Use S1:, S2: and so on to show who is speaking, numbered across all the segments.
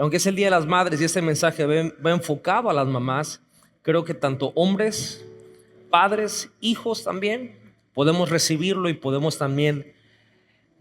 S1: Aunque es el Día de las Madres y este mensaje va enfocado a las mamás, creo que tanto hombres, padres, hijos también, podemos recibirlo y podemos también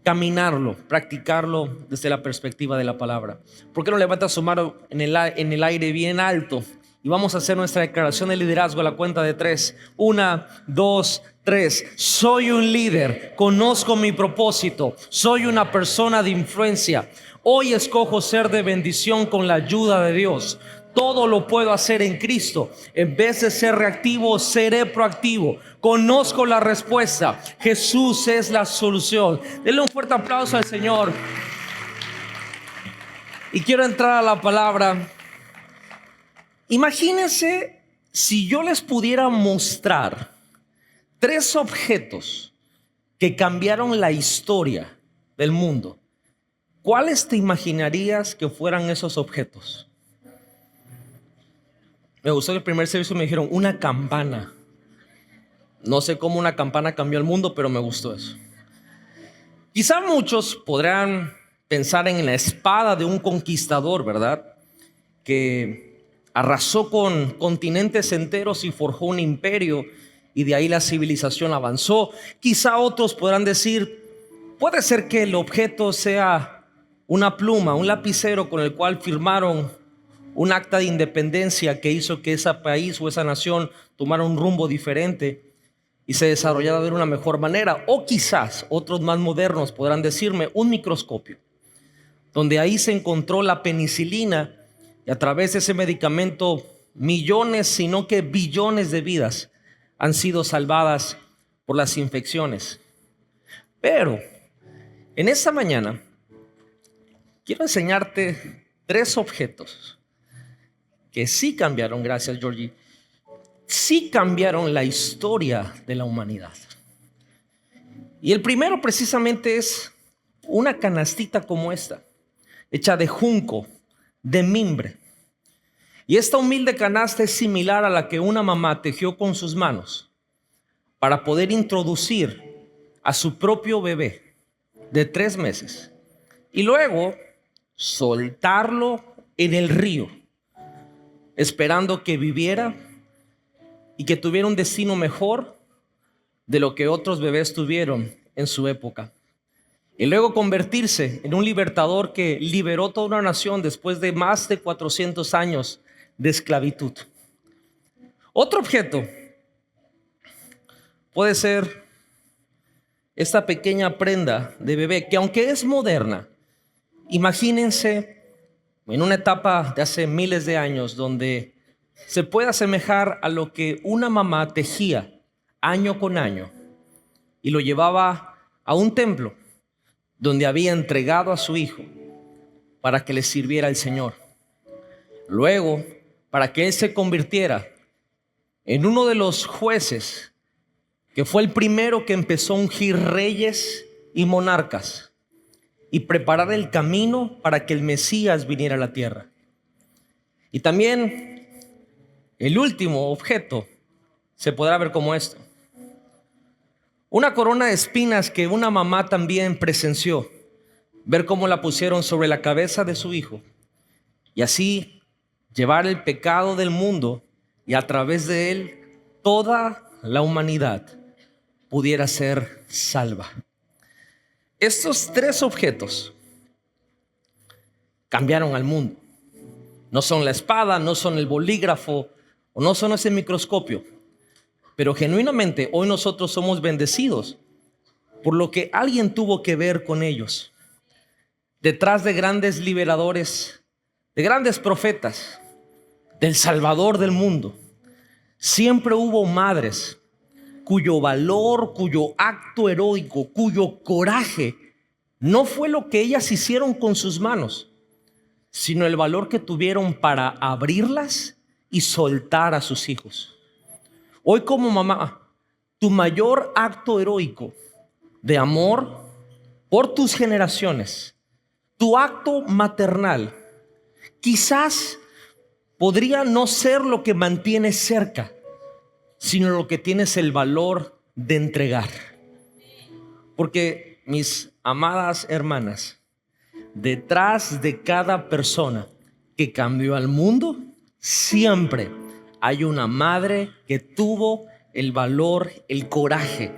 S1: caminarlo, practicarlo desde la perspectiva de la palabra. ¿Por qué no levanta su mano en el aire bien alto? Y vamos a hacer nuestra declaración de liderazgo a la cuenta de 3. 1, 2, 3. Soy un líder, conozco mi propósito, soy una persona de influencia. Hoy escojo ser de bendición con la ayuda de Dios. Todo lo puedo hacer en Cristo. En vez de ser reactivo, seré proactivo. Conozco la respuesta. Jesús es la solución. Denle un fuerte aplauso al Señor. Y quiero entrar a la palabra. Imagínense si yo les pudiera mostrar 3 objetos que cambiaron la historia del mundo. ¿Cuáles te imaginarías que fueran esos objetos? Me gustó que el primer servicio me dijeron una campana. No sé cómo una campana cambió el mundo, pero me gustó eso. Quizá muchos podrán pensar en la espada de un conquistador, ¿verdad? Que arrasó con continentes enteros y forjó un imperio, y de ahí la civilización avanzó. Quizá otros podrán decir, puede ser que el objeto sea una pluma, un lapicero con el cual firmaron un acta de independencia que hizo que ese país o esa nación tomara un rumbo diferente y se desarrollara de una mejor manera. O quizás otros más modernos podrán decirme un microscopio, donde ahí se encontró la penicilina, y a través de ese medicamento millones, sino que billones de vidas han sido salvadas por las infecciones. Pero en esta mañana quiero enseñarte 3 objetos que sí cambiaron, gracias Georgie, sí cambiaron la historia de la humanidad. Y el primero precisamente es una canastita como esta, hecha de junco, de mimbre. Y esta humilde canasta es similar a la que una mamá tejió con sus manos para poder introducir a su propio bebé de 3 meses y luego soltarlo en el río, esperando que viviera y que tuviera un destino mejor de lo que otros bebés tuvieron en su época. Y luego convertirse en un libertador que liberó toda una nación después de más de 400 años de esclavitud. Otro objeto puede ser esta pequeña prenda de bebé que, aunque es moderna, imagínense en una etapa de hace miles de años donde se puede asemejar a lo que una mamá tejía año con año y lo llevaba a un templo donde había entregado a su hijo para que le sirviera al Señor. Luego, para que él se convirtiera en uno de los jueces que fue el primero que empezó a ungir reyes y monarcas y preparar el camino para que el Mesías viniera a la tierra. Y también el último objeto se podrá ver como esto: una corona de espinas que una mamá también presenció, ver cómo la pusieron sobre la cabeza de su hijo y así llevar el pecado del mundo, y a través de él toda la humanidad pudiera ser salva. Estos 3 objetos cambiaron al mundo. No son la espada, no son el bolígrafo o no son ese microscopio, pero genuinamente hoy nosotros somos bendecidos por lo que alguien tuvo que ver con ellos. Detrás de grandes liberadores, de grandes profetas, del Salvador del mundo, siempre hubo madres cuyo valor, cuyo acto heroico, cuyo coraje no fue lo que ellas hicieron con sus manos, sino el valor que tuvieron para abrirlas y soltar a sus hijos. Hoy, como mamá, tu mayor acto heroico de amor por tus generaciones, tu acto maternal, quizás podría no ser lo que mantienes cerca, sino lo que tienes el valor de entregar. Porque, mis amadas hermanas, detrás de cada persona que cambió al mundo, siempre hay una madre que tuvo el valor, el coraje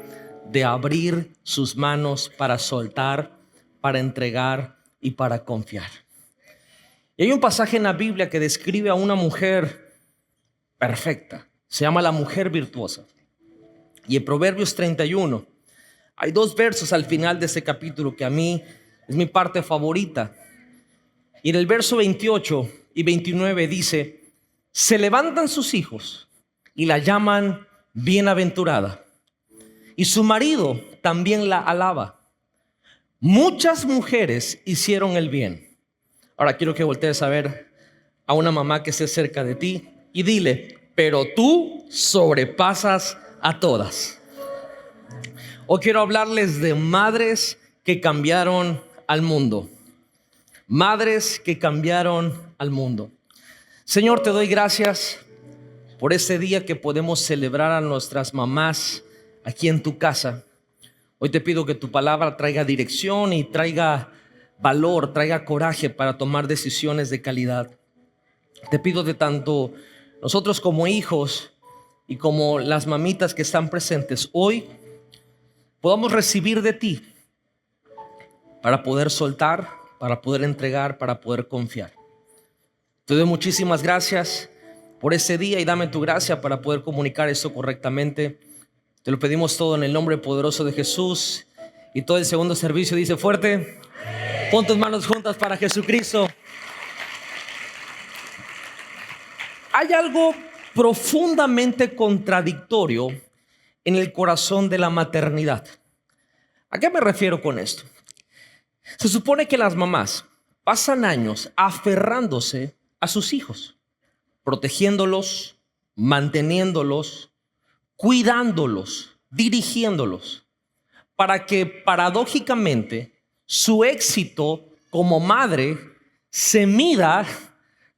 S1: de abrir sus manos para soltar, para entregar y para confiar. Y hay un pasaje en la Biblia que describe a una mujer perfecta. Se llama la mujer virtuosa. Y en Proverbios 31 hay 2 versos al final de ese capítulo que a mí es mi parte favorita. Y en el verso 28 y 29 dice: se levantan sus hijos y la llaman bienaventurada, y su marido también la alaba. Muchas mujeres hicieron el bien. Ahora quiero que voltees a ver a una mamá que esté cerca de ti y dile: pero tú sobrepasas a todas. Hoy quiero hablarles de madres que cambiaron al mundo. Madres que cambiaron al mundo. Señor, te doy gracias por este día que podemos celebrar a nuestras mamás aquí en tu casa. Hoy te pido que tu palabra traiga dirección y traiga valor, traiga coraje para tomar decisiones de calidad. Te pido de tanto nosotros como hijos y como las mamitas que están presentes hoy, podamos recibir de ti para poder soltar, para poder entregar, para poder confiar. Te doy muchísimas gracias por ese día y dame tu gracia para poder comunicar esto correctamente. Te lo pedimos todo en el nombre poderoso de Jesús. Y todo el segundo servicio dice fuerte: pon tus manos juntas para Jesucristo. Hay algo profundamente contradictorio en el corazón de la maternidad. ¿A qué me refiero con esto? Se supone que las mamás pasan años aferrándose a sus hijos, protegiéndolos, manteniéndolos, cuidándolos, dirigiéndolos, para que paradójicamente su éxito como madre se mida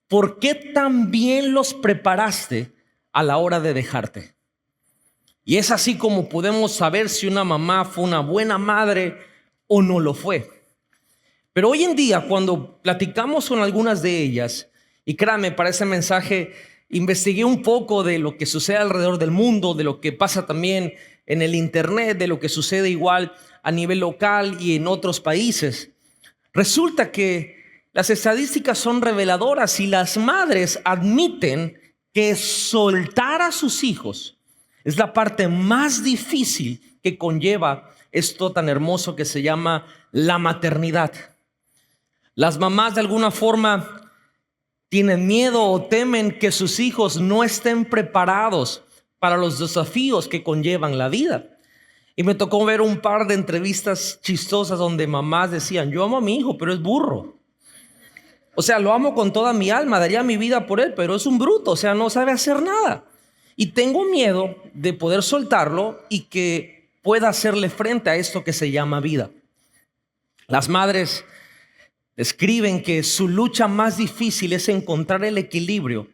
S1: por qué tan bien los preparaste a la hora de dejarte. Y es así como podemos saber si una mamá fue una buena madre o no lo fue. Pero hoy en día, cuando platicamos con algunas de ellas, y créanme, para ese mensaje investigué un poco de lo que sucede alrededor del mundo, de lo que pasa también en el internet, de lo que sucede igual a nivel local y en otros países. Resulta que las estadísticas son reveladoras y las madres admiten que soltar a sus hijos es la parte más difícil que conlleva esto tan hermoso que se llama la maternidad. Las mamás de alguna forma tienen miedo o temen que sus hijos no estén preparados para los desafíos que conllevan la vida. Y me tocó ver un par de entrevistas chistosas donde mamás decían: yo amo a mi hijo, pero es burro. O sea, lo amo con toda mi alma, daría mi vida por él, pero es un bruto, o sea, no sabe hacer nada. Y tengo miedo de poder soltarlo y que pueda hacerle frente a esto que se llama vida. Las madres describen que su lucha más difícil es encontrar el equilibrio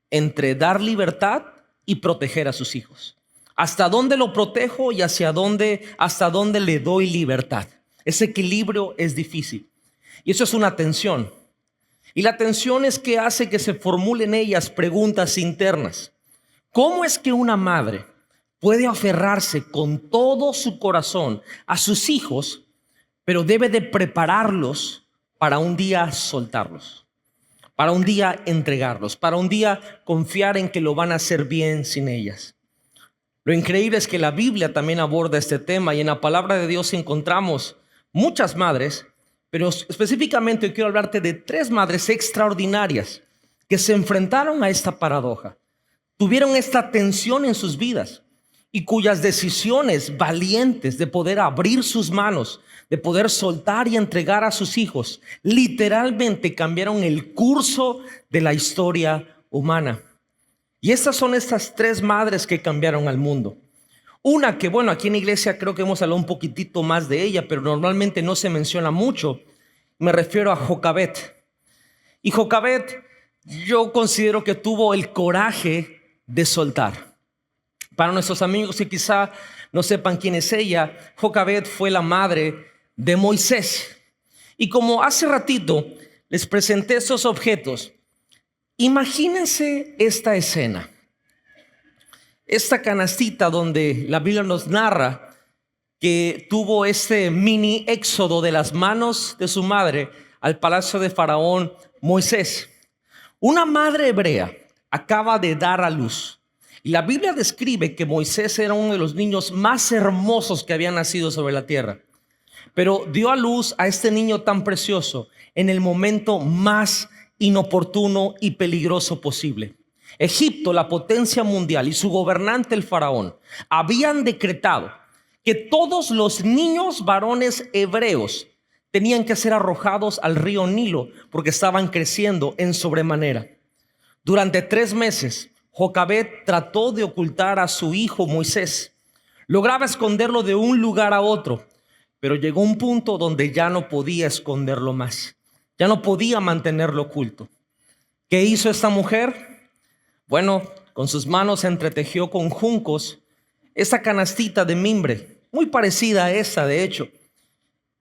S1: entre dar libertad y proteger a sus hijos. ¿Hasta dónde lo protejo y hasta dónde le doy libertad? Ese equilibrio es difícil. Y eso es una tensión. Y la tensión es que hace que se formulen ellas preguntas internas. ¿Cómo es que una madre puede aferrarse con todo su corazón a sus hijos, pero debe de prepararlos para un día soltarlos, para un día entregarlos, para un día confiar en que lo van a hacer bien sin ellas? Lo increíble es que la Biblia también aborda este tema y en la palabra de Dios encontramos muchas madres, pero específicamente hoy quiero hablarte de 3 madres extraordinarias que se enfrentaron a esta paradoja, tuvieron esta tensión en sus vidas y cuyas decisiones valientes de poder abrir sus manos, de poder soltar y entregar a sus hijos, literalmente cambiaron el curso de la historia humana. Y estas son estas 3 madres que cambiaron al mundo. Una que, bueno, aquí en la iglesia creo que hemos hablado un poquitito más de ella, pero normalmente no se menciona mucho. Me refiero a Jocabed. Y Jocabed, yo considero que tuvo el coraje de soltar. Para nuestros amigos que quizá no sepan quién es ella, Jocabed fue la madre de Moisés. Y como hace ratito les presenté estos objetos, Imagínense esta escena, esta canastita donde la Biblia nos narra que tuvo este mini éxodo de las manos de su madre al palacio de Faraón Moisés. Una madre hebrea acaba de dar a luz. Y la Biblia describe que Moisés era uno de los niños más hermosos que habían nacido sobre la tierra. Pero dio a luz a este niño tan precioso en el momento más inoportuno y peligroso posible. Egipto, la potencia mundial, y su gobernante el faraón habían decretado que todos los niños varones hebreos tenían que ser arrojados al río Nilo porque estaban creciendo en sobremanera. Durante 3 meses, Jocabed trató de ocultar a su hijo Moisés. Lograba esconderlo de un lugar a otro, pero llegó un punto donde ya no podía esconderlo más. Ya no podía mantenerlo oculto. ¿Qué hizo esta mujer? Bueno, con sus manos entretejió con juncos esta canastita de mimbre, muy parecida a esa de hecho.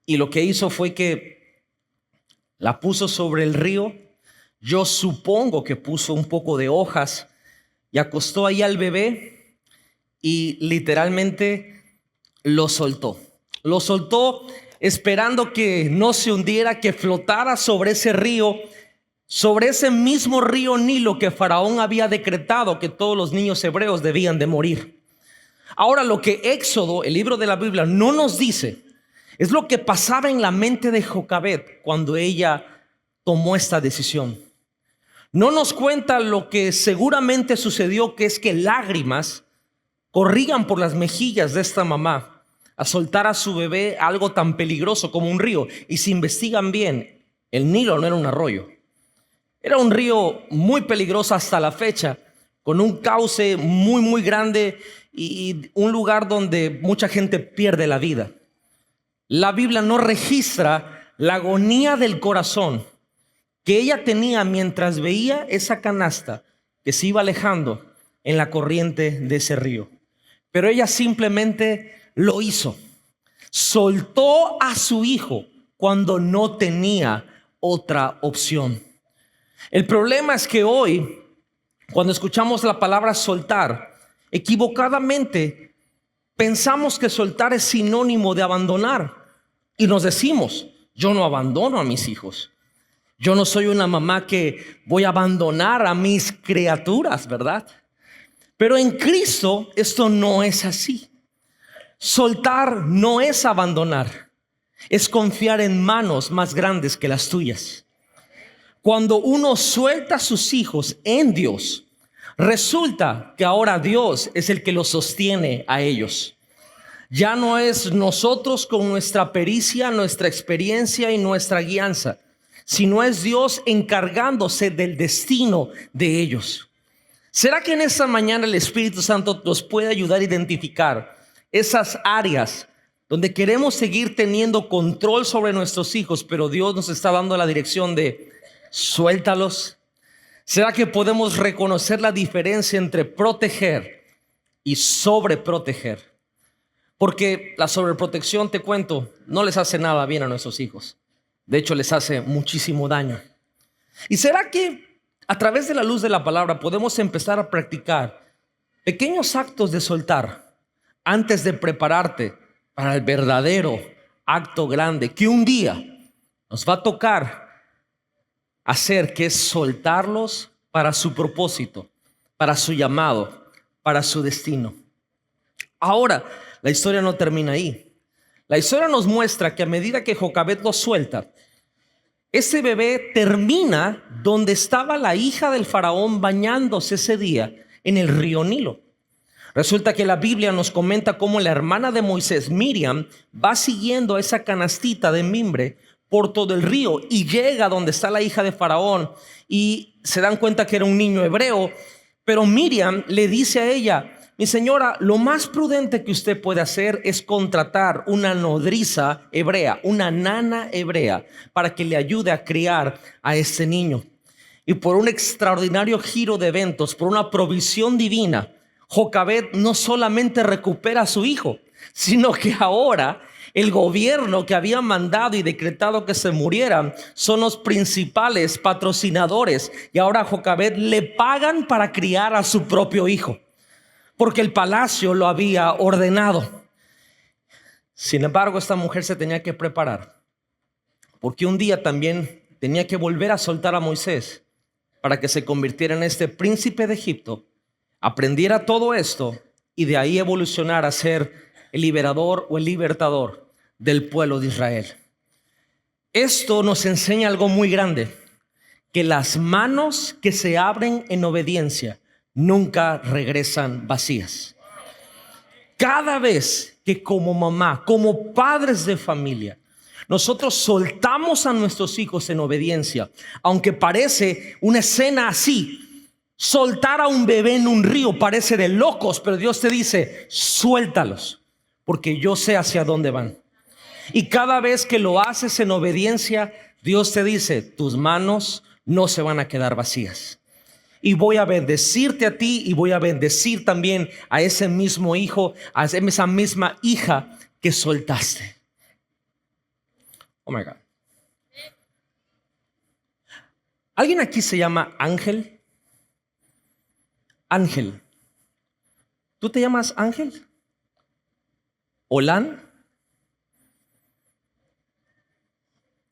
S1: Y lo que hizo fue que la puso sobre el río. Yo supongo que puso un poco de hojas y acostó ahí al bebé y literalmente lo soltó. Lo soltó esperando que no se hundiera, que flotara sobre ese río, sobre ese mismo río Nilo que Faraón había decretado que todos los niños hebreos debían de morir. Ahora, lo que Éxodo, el libro de la Biblia, no nos dice es lo que pasaba en la mente de Jocabed cuando ella tomó esta decisión. No nos cuenta lo que seguramente sucedió, que es que lágrimas corrían por las mejillas de esta mamá a soltar a su bebé a algo tan peligroso como un río. Y si investigan bien, el Nilo no era un arroyo. Era un río muy peligroso hasta la fecha, con un cauce muy grande y un lugar donde mucha gente pierde la vida. La Biblia no registra la agonía del corazón que ella tenía mientras veía esa canasta que se iba alejando en la corriente de ese río. Pero ella simplemente lo hizo. Soltó a su hijo cuando no tenía otra opción. El problema es que hoy, cuando escuchamos la palabra soltar, equivocadamente pensamos que soltar es sinónimo de abandonar. Y nos decimos, yo no abandono a mis hijos. Yo no soy una mamá que voy a abandonar a mis criaturas, ¿verdad? Pero en Cristo esto no es así. Soltar no es abandonar, es confiar en manos más grandes que las tuyas. Cuando uno suelta a sus hijos en Dios, resulta que ahora Dios es el que los sostiene a ellos. Ya no es nosotros con nuestra pericia, nuestra experiencia y nuestra guianza, sino es Dios encargándose del destino de ellos. ¿Será que en esta mañana el Espíritu Santo nos puede ayudar a identificar esas áreas donde queremos seguir teniendo control sobre nuestros hijos, pero Dios nos está dando la dirección de suéltalos? ¿Será que podemos reconocer la diferencia entre proteger y sobreproteger? Porque la sobreprotección, te cuento, no les hace nada bien a nuestros hijos. De hecho, les hace muchísimo daño. ¿Y será que a través de la luz de la palabra podemos empezar a practicar pequeños actos de soltar antes de prepararte para el verdadero acto grande que un día nos va a tocar hacer, que es soltarlos para su propósito, para su llamado, para su destino? Ahora, la historia no termina ahí. La historia nos muestra que a medida que Jocabed lo suelta, ese bebé termina donde estaba la hija del faraón bañándose ese día en el río Nilo. Resulta que la Biblia nos comenta cómo la hermana de Moisés, Miriam, va siguiendo esa canastita de mimbre por todo el río y llega donde está la hija de faraón y se dan cuenta que era un niño hebreo. Pero Miriam le dice a ella: mi señora, lo más prudente que usted puede hacer es contratar una nodriza hebrea, una nana hebrea, para que le ayude a criar a este niño. Y por un extraordinario giro de eventos, por una provisión divina, Jocabed no solamente recupera a su hijo, sino que ahora El gobierno que había mandado y decretado que se murieran son los principales patrocinadores. Y ahora a Jocabed le pagan para criar a su propio hijo, porque el palacio lo había ordenado. Sin embargo, esta mujer se tenía que preparar, porque un día también tenía que volver a soltar a Moisés para que se convirtiera en este príncipe de Egipto, aprendiera todo esto y de ahí evolucionar a ser el liberador o el libertador del pueblo de Israel. Esto nos enseña algo muy grande, que las manos que se abren en obediencia nunca regresan vacías. Cada vez que como mamá, como padres de familia, nosotros soltamos a nuestros hijos en obediencia, aunque parece una escena así, soltar a un bebé en un río parece de locos, pero Dios te dice, suéltalos, porque yo sé hacia dónde van. Y cada vez que lo haces en obediencia, Dios te dice, tus manos no se van a quedar vacías. Y voy a bendecirte a ti y voy a bendecir también a ese mismo hijo, a esa misma hija que soltaste. Oh my God. ¿Alguien aquí se llama Ángel? Ángel. ¿Tú te llamas Ángel? ¿Olán?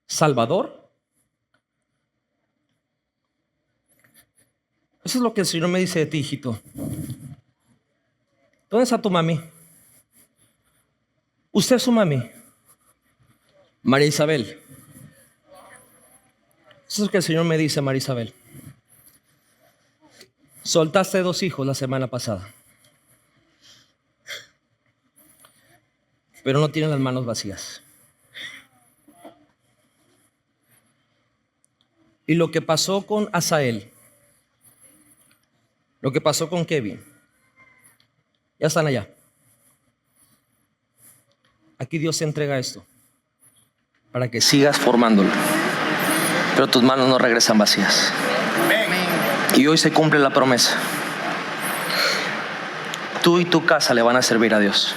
S1: ¿Salvador? Eso es lo que el Señor me dice de ti, hijito. ¿Dónde está tu mami? ¿Usted es su mami? María Isabel. Eso es lo que el Señor me dice, María Isabel. Soltaste 2 hijos la semana pasada, pero no tienen las manos vacías. Y lo que pasó con Asael, lo que pasó con Kevin, ya están allá. Aquí Dios te entrega esto para que sigas formándolo, pero tus manos no regresan vacías. Y hoy se cumple la promesa. Tú y tu casa le van a servir a Dios.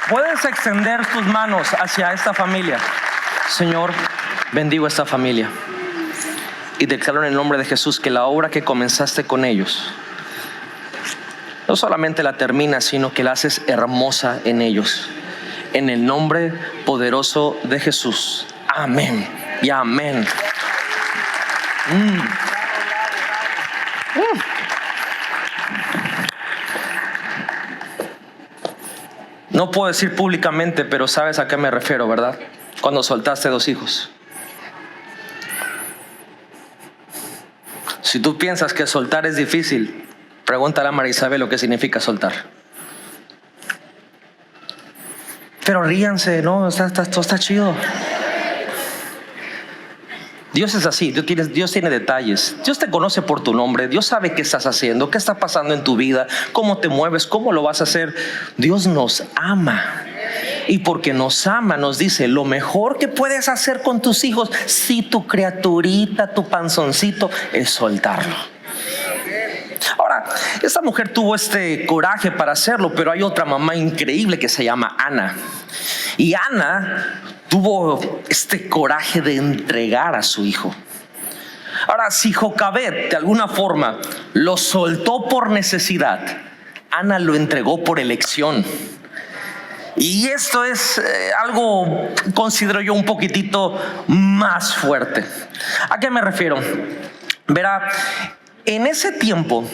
S1: Puedes extender tus manos hacia esta familia. Señor, bendigo a esta familia y declaro en el nombre de Jesús que la obra que comenzaste con ellos no solamente la terminas, sino que la haces hermosa en ellos. En el nombre poderoso de Jesús. Amén y amén. No puedo decir públicamente, pero sabes a qué me refiero, ¿verdad? Cuando soltaste 2 hijos. Si tú piensas que soltar es difícil, pregúntale a María Isabel lo que significa soltar. Pero ríanse, ¿no? Todo está chido. Dios es así, Dios tiene detalles. Dios te conoce por tu nombre. Dios sabe qué estás haciendo, qué está pasando en tu vida, cómo te mueves, cómo lo vas a hacer. Dios nos ama. Y porque nos ama, nos dice, lo mejor que puedes hacer con tus hijos, si tu criaturita, tu panzoncito, es soltarlo. Ahora, esta mujer tuvo este coraje para hacerlo, pero hay otra mamá increíble que se llama Ana. Y Ana tuvo este coraje de entregar a su hijo. Ahora, si Jocabed de alguna forma lo soltó por necesidad, Ana lo entregó por elección. Y esto es algo, considero yo, un poquitito más fuerte. ¿A qué me refiero? Verá, en ese tiempo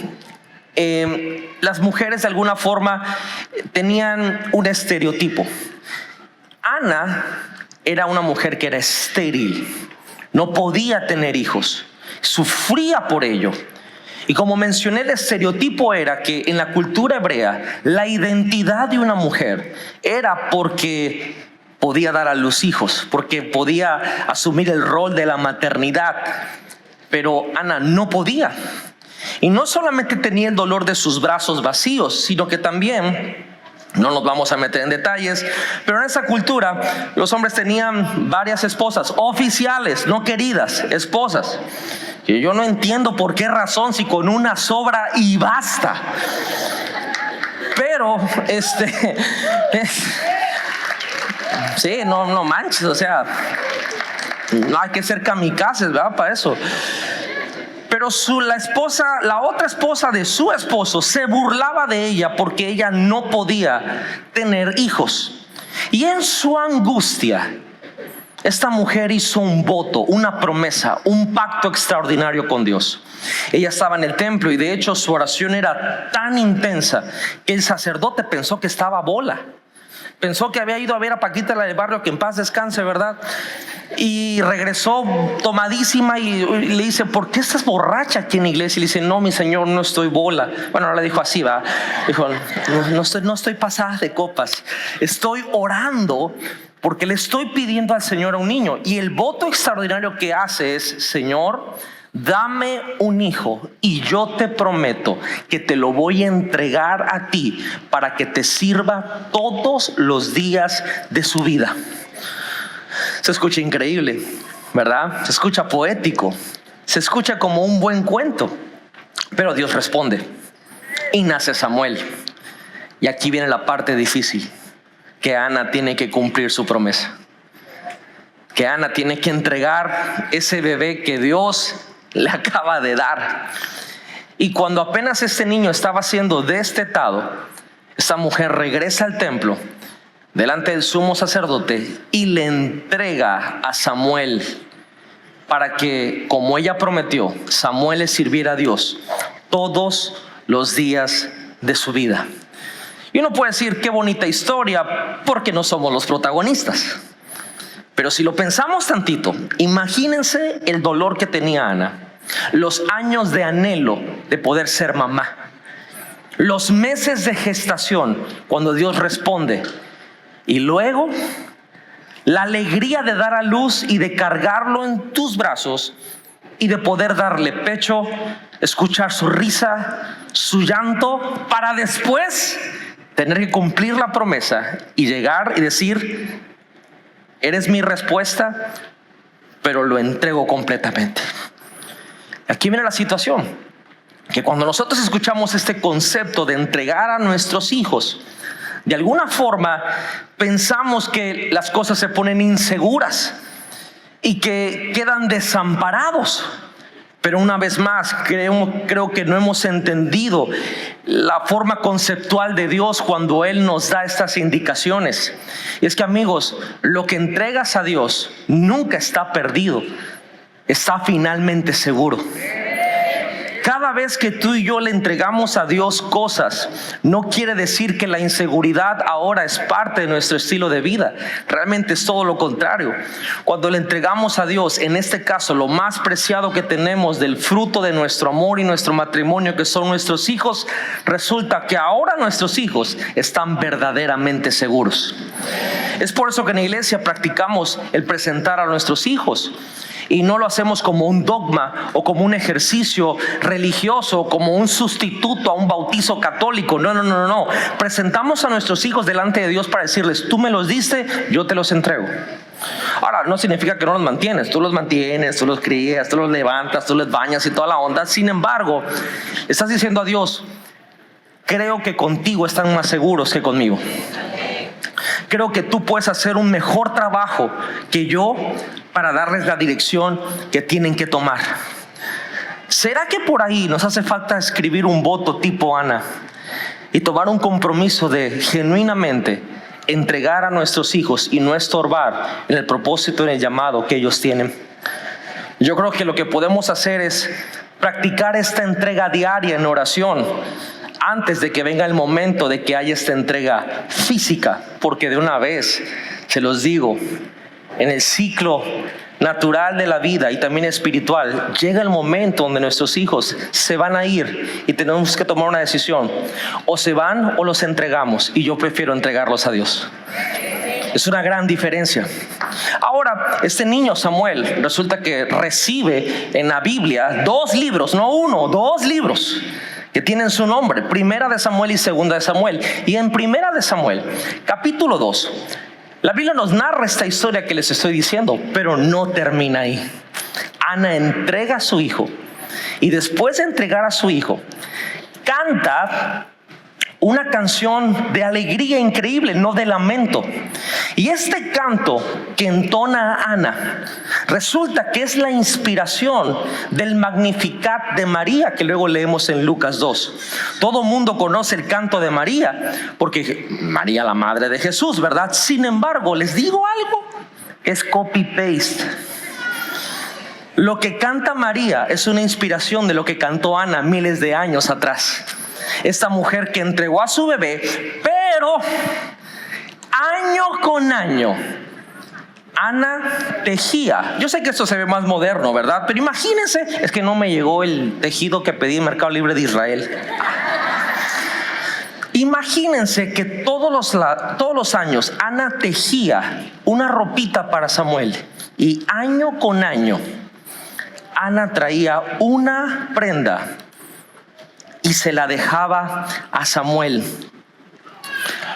S1: las mujeres de alguna forma tenían un estereotipo. Ana era una mujer que era estéril, no podía tener hijos, sufría por ello. Y como mencioné, el estereotipo era que en la cultura hebrea la identidad de una mujer era porque podía dar a luz hijos, porque podía asumir el rol de la maternidad. Pero Ana no podía. Y no solamente tenía el dolor de sus brazos vacíos, sino que también, no nos vamos a meter en detalles, pero en esa cultura los hombres tenían varias esposas oficiales, no queridas, esposas. Y yo no entiendo por qué razón, si con una sobra y basta. Pero, sí, no manches, o sea, no hay que ser kamikazes, ¿verdad? Para eso. Pero la otra esposa de su esposo se burlaba de ella porque ella no podía tener hijos. Y en su angustia, esta mujer hizo un voto, una promesa, un pacto extraordinario con Dios. Ella estaba en el templo y de hecho su oración era tan intensa que el sacerdote pensó que estaba bola. Pensó que había ido a ver a Paquita, la del barrio, que en paz descanse, ¿verdad? Y regresó tomadísima y le dice: ¿por qué estás borracha aquí en la iglesia? Y le dice: no, mi señor, no estoy bola. Bueno, no le dijo así, ¿va? Dijo: no estoy pasada de copas. Estoy orando porque le estoy pidiendo al Señor a un niño. Y el voto extraordinario que hace es: Señor, dame un hijo y yo te prometo que te lo voy a entregar a ti para que te sirva todos los días de su vida. Se escucha increíble, ¿verdad? Se escucha poético, se escucha como un buen cuento. Pero Dios responde y nace Samuel. Y aquí viene la parte difícil, que Ana tiene que cumplir su promesa, que Ana tiene que entregar ese bebé que Dios le acaba de dar. Y cuando apenas este niño estaba siendo destetado, esta mujer regresa al templo delante del sumo sacerdote y le entrega a Samuel para que, como ella prometió, Samuel le sirviera a Dios todos los días de su vida. Y uno puede decir: qué bonita historia, porque no somos los protagonistas. Pero si lo pensamos tantito, imagínense el dolor que tenía Ana, los años de anhelo de poder ser mamá, los meses de gestación cuando Dios responde, y luego la alegría de dar a luz y de cargarlo en tus brazos y de poder darle pecho, escuchar su risa, su llanto, para después tener que cumplir la promesa y llegar y decir: eres mi respuesta, pero lo entrego completamente. Aquí viene la situación, que cuando nosotros escuchamos este concepto de entregar a nuestros hijos, de alguna forma pensamos que las cosas se ponen inseguras y que quedan desamparados. Pero una vez más, creo que no hemos entendido la forma conceptual de Dios cuando Él nos da estas indicaciones. Y es que, amigos, lo que entregas a Dios nunca está perdido, está finalmente seguro. Cada vez que tú y yo le entregamos a Dios cosas, no quiere decir que la inseguridad ahora es parte de nuestro estilo de vida. Realmente es todo lo contrario. Cuando le entregamos a Dios, en este caso, lo más preciado que tenemos del fruto de nuestro amor y nuestro matrimonio, que son nuestros hijos, resulta que ahora nuestros hijos están verdaderamente seguros. Es por eso que en la iglesia practicamos el presentar a nuestros hijos. Y no lo hacemos como un dogma o como un ejercicio religioso, como un sustituto a un bautizo católico. No. Presentamos a nuestros hijos delante de Dios para decirles: tú me los diste, yo te los entrego. Ahora, no significa que no los mantienes. Tú los mantienes, tú los crías, tú los levantas, tú les bañas y toda la onda. Sin embargo, estás diciendo a Dios: creo que contigo están más seguros que conmigo. Creo que tú puedes hacer un mejor trabajo que yo para darles la dirección que tienen que tomar. ¿Será que por ahí nos hace falta escribir un voto tipo Ana y tomar un compromiso de genuinamente entregar a nuestros hijos y no estorbar en el propósito, en el llamado que ellos tienen? Yo creo que lo que podemos hacer es practicar esta entrega diaria en oración antes de que venga el momento de que haya esta entrega física, porque de una vez se los digo, en el ciclo natural de la vida y también espiritual, llega el momento donde nuestros hijos se van a ir y tenemos que tomar una decisión: o se van o los entregamos, y yo prefiero entregarlos a Dios. Es una gran diferencia. Ahora, este niño Samuel resulta que recibe en la Biblia 2 libros, no uno, 2 libros que tienen su nombre: Primera de Samuel y Segunda de Samuel. Y en Primera de Samuel, capítulo 2, la Biblia nos narra esta historia que les estoy diciendo, pero no termina ahí. Ana entrega a su hijo, y después de entregar a su hijo, canta una canción de alegría increíble, no de lamento. Y este canto que entona Ana resulta que es la inspiración del Magnificat de María, que luego leemos en Lucas 2. Todo mundo conoce el canto de María, porque María, la madre de Jesús, ¿verdad? Sin embargo, les digo algo, es copy-paste. Lo que canta María es una inspiración de lo que cantó Ana miles de años atrás. Esta mujer que entregó a su bebé, pero año con año Ana tejía. Yo sé que esto se ve más moderno, ¿verdad? Pero imagínense, es que no me llegó el tejido que pedí en Mercado Libre de Israel. Imagínense que todos los años Ana tejía una ropita para Samuel, y año con año Ana traía una prenda y se la dejaba a Samuel.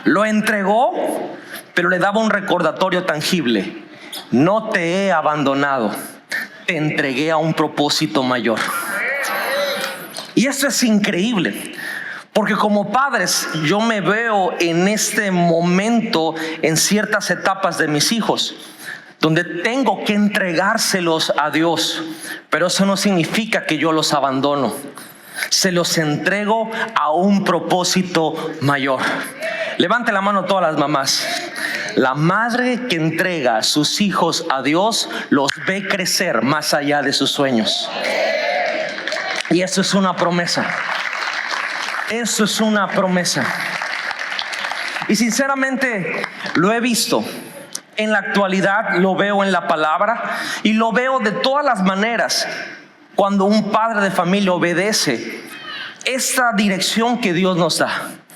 S1: Lo entregó, pero le daba un recordatorio tangible: no te he abandonado, te entregué a un propósito mayor. Y esto es increíble, porque como padres yo me veo en este momento en ciertas etapas de mis hijos, donde tengo que entregárselos a Dios, pero eso no significa que yo los abandono. Se los entrego a un propósito mayor. Levante la mano todas las mamás. La madre que entrega a sus hijos a Dios los ve crecer más allá de sus sueños. Y eso es una promesa. Eso es una promesa. Y sinceramente lo he visto. En la actualidad lo veo en la palabra y lo veo de todas las maneras. Cuando un padre de familia obedece esta dirección que Dios nos da: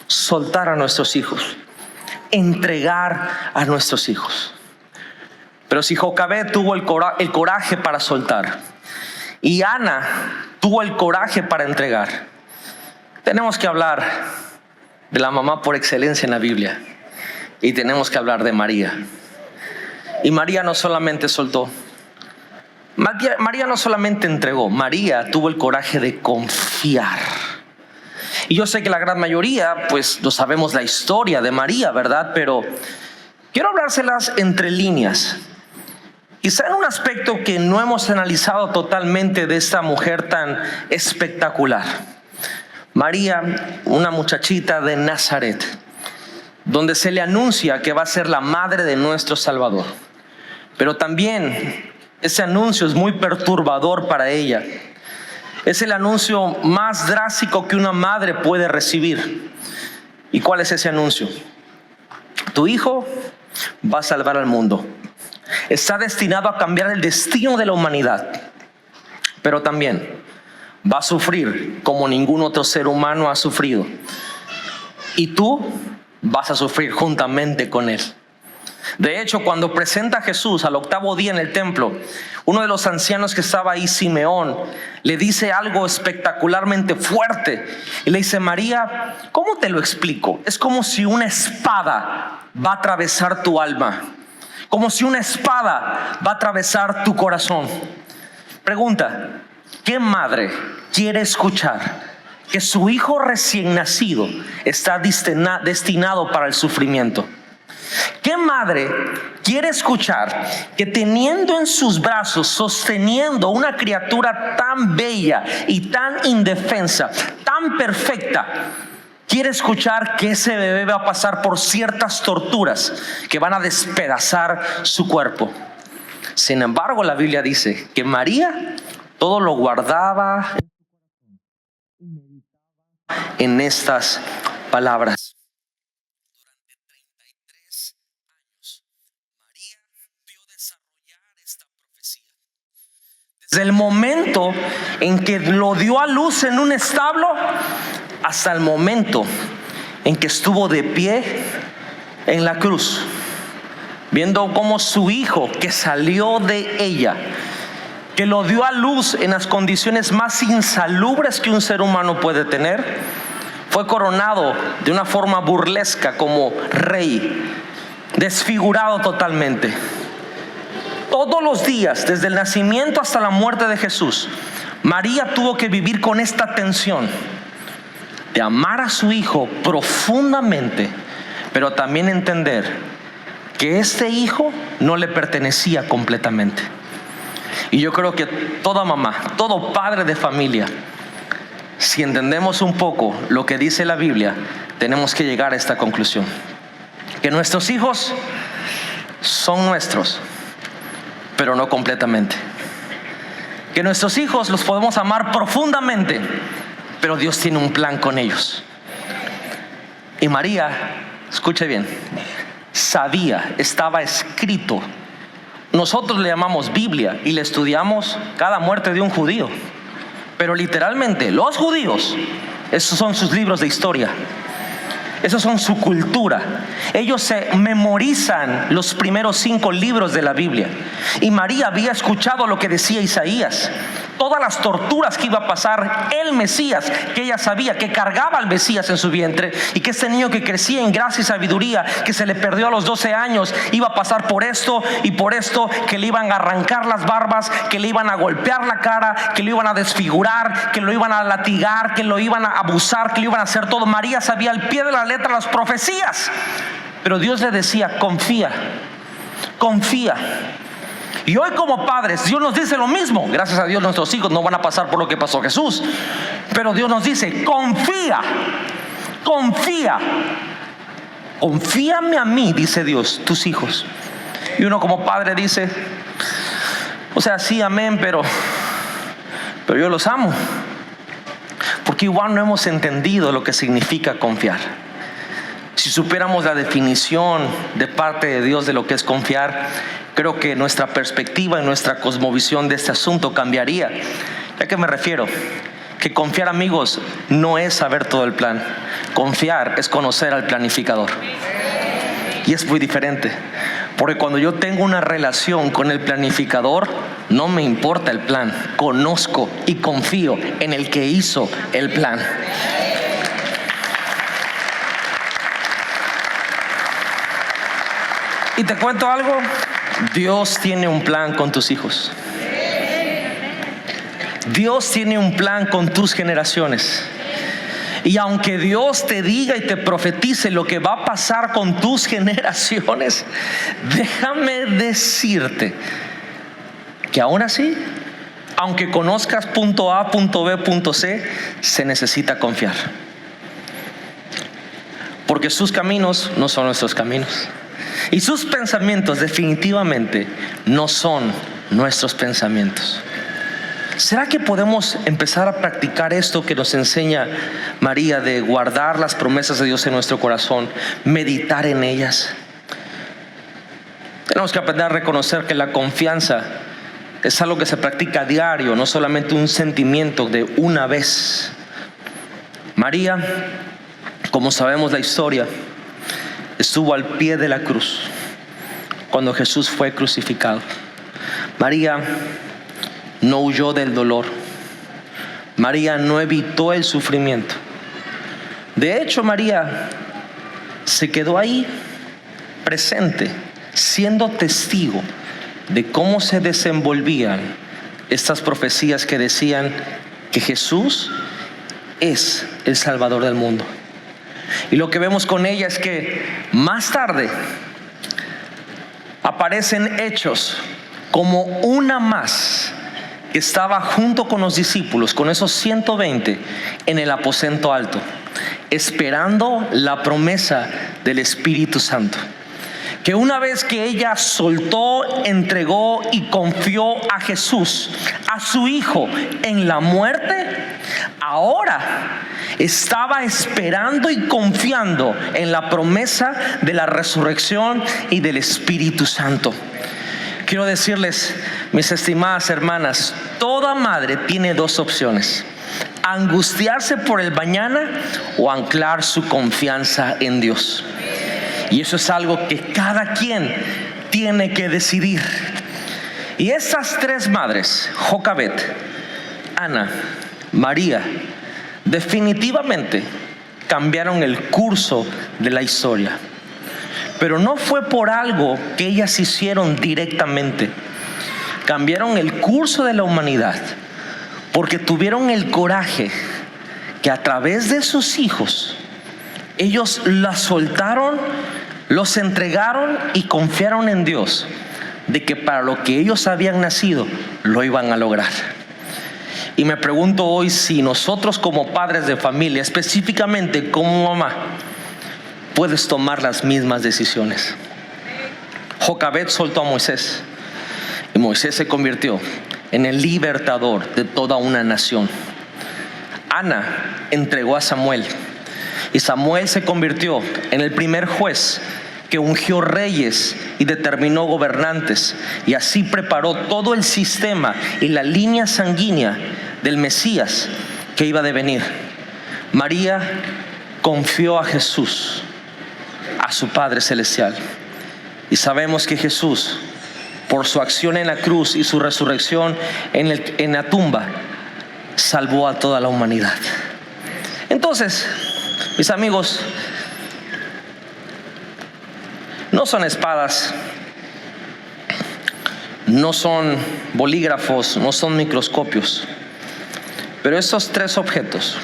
S1: soltar a nuestros hijos, entregar a nuestros hijos. Pero si Jocabed tuvo el coraje para soltar y Ana tuvo el coraje para entregar, tenemos que hablar de la mamá por excelencia en la Biblia, y tenemos que hablar de María. Y María no solamente soltó, María no solamente entregó, María tuvo el coraje de confiar. Y yo sé que la gran mayoría, pues no sabemos la historia de María, ¿verdad? Pero quiero hablárselas entre líneas. Quizá en un aspecto que no hemos analizado totalmente de esta mujer tan espectacular. María, una muchachita de Nazaret, donde se le anuncia que va a ser la madre de nuestro Salvador. Pero también ese anuncio es muy perturbador para ella. Es el anuncio más drástico que una madre puede recibir. ¿Y cuál es ese anuncio? Tu hijo va a salvar al mundo. Está destinado a cambiar el destino de la humanidad. Pero también va a sufrir como ningún otro ser humano ha sufrido. Y tú vas a sufrir juntamente con él. De hecho, cuando presenta a Jesús al 8º día en el templo, uno de los ancianos que estaba ahí, Simeón, le dice algo espectacularmente fuerte. Y le dice: María, ¿cómo te lo explico? Es como si una espada va a atravesar tu alma. Como si una espada va a atravesar tu corazón. Pregunta: ¿qué madre quiere escuchar que su hijo recién nacido está destinado para el sufrimiento? ¿Qué madre quiere escuchar que teniendo en sus brazos, sosteniendo una criatura tan bella y tan indefensa, tan perfecta, quiere escuchar que ese bebé va a pasar por ciertas torturas que van a despedazar su cuerpo? Sin embargo, la Biblia dice que María todo lo guardaba en estas palabras. Desde el momento en que lo dio a luz en un establo hasta el momento en que estuvo de pie en la cruz, viendo cómo su hijo, que salió de ella, que lo dio a luz en las condiciones más insalubres que un ser humano puede tener, fue coronado de una forma burlesca como rey, desfigurado totalmente. Todos los días, desde el nacimiento hasta la muerte de Jesús, María tuvo que vivir con esta tensión. de amar a su hijo profundamente, pero también entender que este hijo no le pertenecía completamente. Y yo creo que toda mamá, todo padre de familia, si entendemos un poco lo que dice la Biblia, tenemos que llegar a esta conclusión: que nuestros hijos son nuestros, pero no completamente. Que nuestros hijos los podemos amar profundamente, pero Dios tiene un plan con ellos. Y María, escuche bien, sabía, estaba escrito. Nosotros le llamamos Biblia y le estudiamos cada muerte de un judío, pero literalmente los judíos, esos son sus libros de historia, esos son su cultura. Ellos se memorizan los primeros 5 libros de la Biblia. Y María había escuchado lo que decía Isaías, todas las torturas que iba a pasar el Mesías, que ella sabía que cargaba al Mesías en su vientre, y que este niño que crecía en gracia y sabiduría, que se le perdió a los 12 años, iba a pasar por esto y por esto, que le iban a arrancar las barbas, que le iban a golpear la cara, que lo iban a desfigurar, que lo iban a latigar, que lo iban a abusar, que lo iban a hacer todo. María sabía al pie de la letra las profecías, pero Dios le decía: confía, confía. Y hoy como padres, Dios nos dice lo mismo. Gracias a Dios nuestros hijos no van a pasar por lo que pasó Jesús, pero Dios nos dice: confía, confía, confíame a mí, dice Dios, tus hijos. Y uno como padre dice: o sea, sí, amén, pero yo los amo. Porque igual no hemos entendido lo que significa confiar. Si supiéramos la definición de parte de Dios de lo que es confiar, creo que nuestra perspectiva y nuestra cosmovisión de este asunto cambiaría. ¿A qué me refiero? Que confiar, amigos, no es saber todo el plan. Confiar es conocer al planificador. Y es muy diferente. Porque cuando yo tengo una relación con el planificador, no me importa el plan. Conozco y confío en el que hizo el plan. Y te cuento algo: Dios tiene un plan con tus hijos. Dios tiene un plan con tus generaciones. Y aunque Dios te diga y te profetice lo que va a pasar con tus generaciones, déjame decirte que aún así, aunque conozcas punto A, punto B, punto C, se necesita confiar. Porque sus caminos no son nuestros caminos. Y sus pensamientos definitivamente no son nuestros pensamientos. ¿Será que podemos empezar a practicar esto que nos enseña María, de guardar las promesas de Dios en nuestro corazón, meditar en ellas? Tenemos que aprender a reconocer que la confianza es algo que se practica a diario, no solamente un sentimiento de una vez. María, como sabemos la historia, estuvo al pie de la cruz cuando Jesús fue crucificado. María no huyó del dolor. María no evitó el sufrimiento. De hecho, María se quedó ahí presente, siendo testigo de cómo se desenvolvían estas profecías que decían que Jesús es el Salvador del mundo. Y lo que vemos con ella es que más tarde aparecen hechos como una más que estaba junto con los discípulos, con esos 120 en el aposento alto, esperando la promesa del Espíritu Santo. Que una vez que ella soltó, entregó y confió a Jesús, a su Hijo, en la muerte, ahora estaba esperando y confiando en la promesa de la resurrección y del Espíritu Santo. Quiero decirles, mis estimadas hermanas, toda madre tiene 2 opciones: angustiarse por el mañana o anclar su confianza en Dios. Y eso es algo que cada quien tiene que decidir. Y esas 3 madres, Jocabet, Ana, María, definitivamente cambiaron el curso de la historia. Pero no fue por algo que ellas hicieron directamente. Cambiaron el curso de la humanidad porque tuvieron el coraje
S2: que a través de sus hijos, ellos las soltaron, los entregaron y confiaron en Dios, de que para lo que ellos habían nacido, lo iban a lograr. Y me pregunto hoy si nosotros como padres de familia, específicamente como mamá, puedes tomar las mismas decisiones. Jocabed soltó a Moisés y Moisés se convirtió en el libertador de toda una nación. Ana entregó a Samuel y Samuel se convirtió en el primer juez que ungió reyes y determinó gobernantes, y así preparó todo el sistema y la línea sanguínea del Mesías que iba a devenir. María confió a Jesús, a su Padre Celestial, y sabemos que Jesús, por su acción en la cruz y su resurrección en la tumba, salvó a toda la humanidad. Entonces, mis amigos, no son espadas, no son bolígrafos, no son microscopios, pero estos tres objetos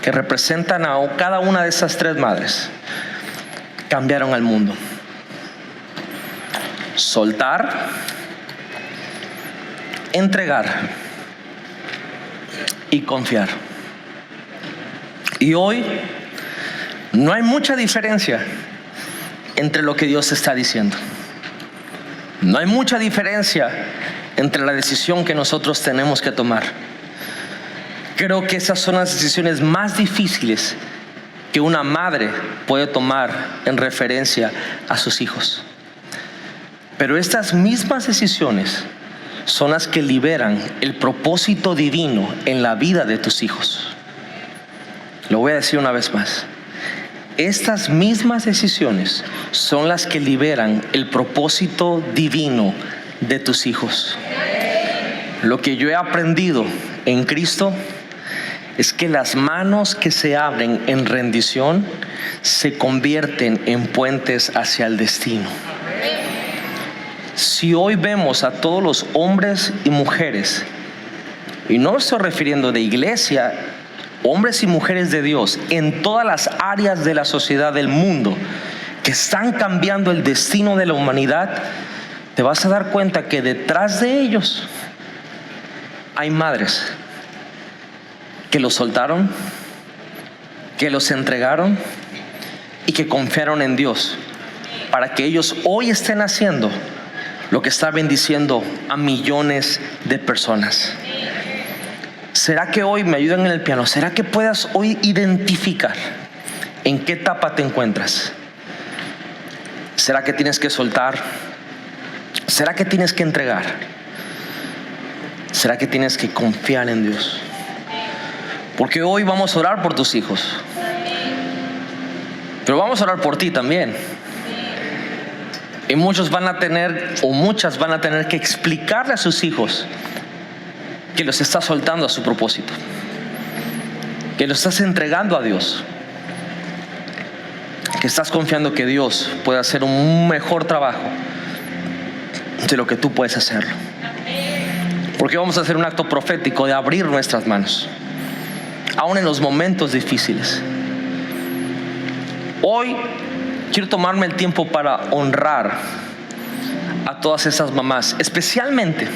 S2: que representan a cada una de esas tres madres cambiaron al mundo. Soltar, entregar y confiar. Y hoy no hay mucha diferencia entre lo que Dios está diciendo. No hay mucha diferencia entre la decisión que nosotros tenemos que tomar. Creo que esas son las decisiones más difíciles que una madre puede tomar en referencia a sus hijos. Pero estas mismas decisiones son las que liberan el propósito divino en la vida de tus hijos. Lo voy a decir una vez más. Estas mismas decisiones son las que liberan el propósito divino de tus hijos. Lo que yo he aprendido en Cristo es que las manos que se abren en rendición se convierten en puentes hacia el destino. Si hoy vemos a todos los hombres y mujeres, y no me estoy refiriendo de iglesia, hombres y mujeres de Dios en todas las áreas de la sociedad del mundo, que están cambiando el destino de la humanidad, te vas a dar cuenta que detrás de ellos hay madres que los soltaron, que los entregaron y que confiaron en Dios para que ellos hoy estén haciendo lo que está bendiciendo a millones de personas. ¿Será que hoy me ayudan en el piano? ¿Será que puedas hoy identificar en qué etapa te encuentras? ¿Será que tienes que soltar? ¿Será que tienes que entregar? ¿Será que tienes que confiar en Dios? Porque hoy vamos a orar por tus hijos, pero vamos a orar por ti también. Y muchos van a tener, o muchas van a tener que explicarle a sus hijos que los estás soltando a su propósito, que los estás entregando a Dios, que estás confiando que Dios puede hacer un mejor trabajo de lo que tú puedes hacerlo. Porque vamos a hacer un acto profético de abrir nuestras manos, aún en los momentos difíciles. Hoy quiero tomarme el tiempo para honrar a todas esas mamás, especialmente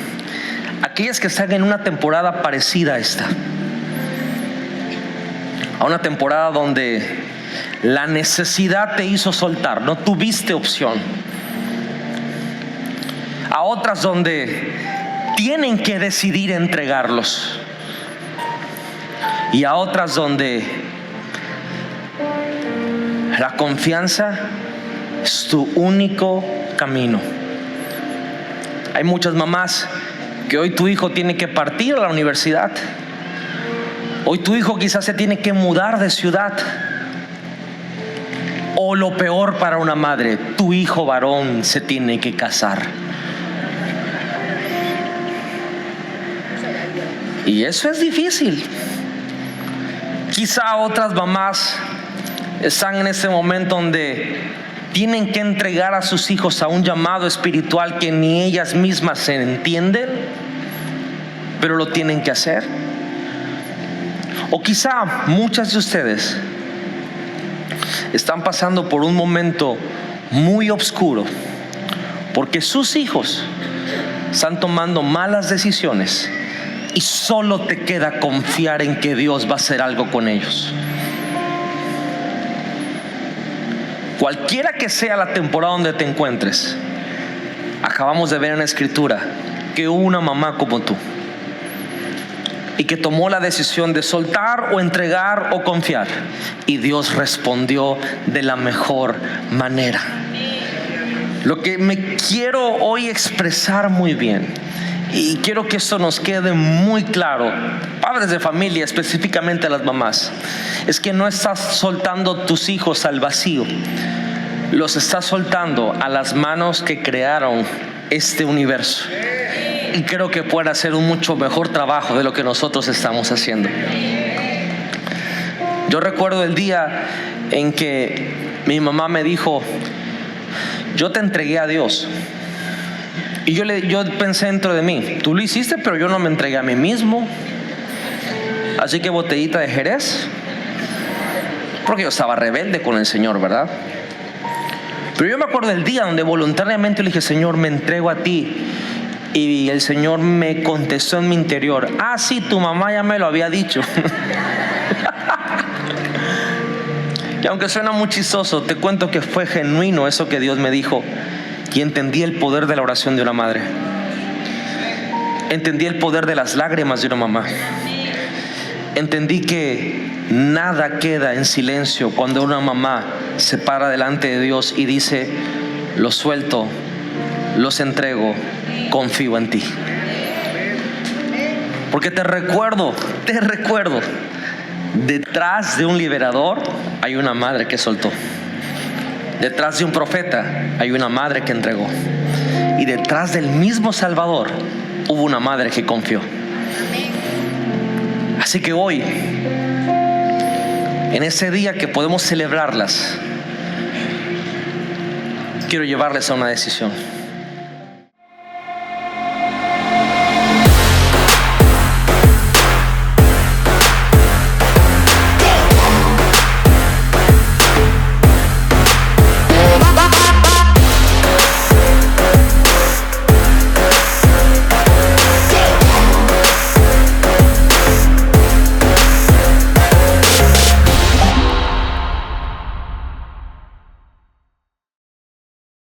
S2: aquellas que están en una temporada parecida a esta, a una temporada donde la necesidad te hizo soltar, no tuviste opción, a otras donde tienen que decidir entregarlos, y a otras donde la confianza es tu único camino. Hay muchas mamás que hoy tu hijo tiene que partir a la universidad. Hoy tu hijo quizás se tiene que mudar de ciudad. O lo peor para una madre, tu hijo varón se tiene que casar. Y eso es difícil. Quizá otras mamás están en este momento donde tienen que entregar a sus hijos a un llamado espiritual que ni ellas mismas se entienden, pero lo tienen que hacer. O quizá muchas de ustedes están pasando por un momento muy oscuro porque sus hijos están tomando malas decisiones y solo te queda confiar en que Dios va a hacer algo con ellos. Cualquiera que sea la temporada donde te encuentres, acabamos de ver en la Escritura que hubo una mamá como tú y que tomó la decisión de soltar o entregar o confiar, y Dios respondió de la mejor manera. Lo que me quiero hoy expresar muy bien, y quiero que esto nos quede muy claro, padres de familia, específicamente las mamás, es que no estás soltando tus hijos al vacío, los estás soltando a las manos que crearon este universo. Y creo que pueden hacer un mucho mejor trabajo de lo que nosotros estamos haciendo. Yo recuerdo el día en que mi mamá me dijo: yo te entregué a Dios. Y yo pensé dentro de mí: tú lo hiciste, pero yo no me entregué a mí mismo. Así que botellita de Jerez, porque yo estaba rebelde con el Señor, ¿verdad? Pero yo me acuerdo del día donde voluntariamente le dije: Señor, me entrego a ti. Y el Señor me contestó en mi interior: ah, sí, tu mamá ya me lo había dicho. Y aunque suena muy chistoso, te cuento que fue genuino eso que Dios me dijo. Y entendí el poder de la oración de una madre. Entendí el poder de las lágrimas de una mamá. Entendí que nada queda en silencio cuando una mamá se para delante de Dios y dice: los suelto, los entrego, confío en ti. Porque te recuerdo, detrás de un liberador hay una madre que soltó. Detrás de un profeta hay una madre que entregó. Y detrás del mismo Salvador hubo una madre que confió. Así que hoy, en ese día que podemos celebrarlas, quiero llevarles a una decisión.